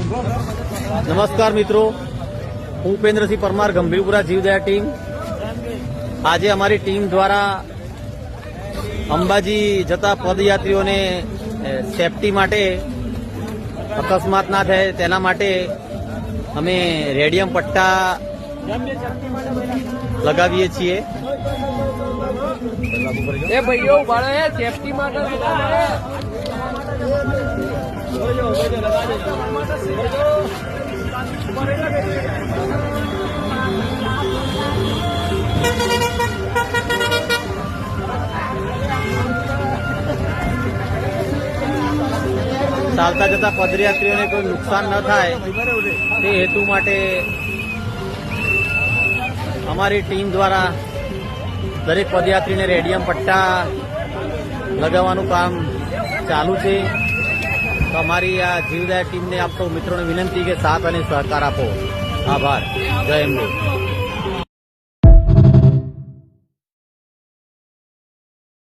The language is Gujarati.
નમસ્કાર મિત્રો, હું ઉપેન્દ્રસિંહ પરમાર, ગંભીરપુરા જીવદયા ટીમ. આજે અમારી ટીમ દ્વારા અંબાજી જતા પદયાત્રીઓને સેફટી માટે, અકસ્માત ના થાય તેના માટે અમે રેડિયમ પટ્ટા લગાવીએ છીએ. એ ભાઈઓ ઉભા રહે સેફટી માટે ચાલતા જતા પદયાત્રીઓને કોઈ નુકસાન ન થાય તે હેતુ માટે અમારી ટીમ દ્વારા દરેક પદયાત્રીને રેડિયમ પટ્ટા લગાવવાનું કામ ચાલુ છે. તો અમારી આ જીવદયા ટીમને આપ સૌ મિત્રોને વિનંતી કે સાથ અને સહકાર આપો. આભાર. જય હિન્દ.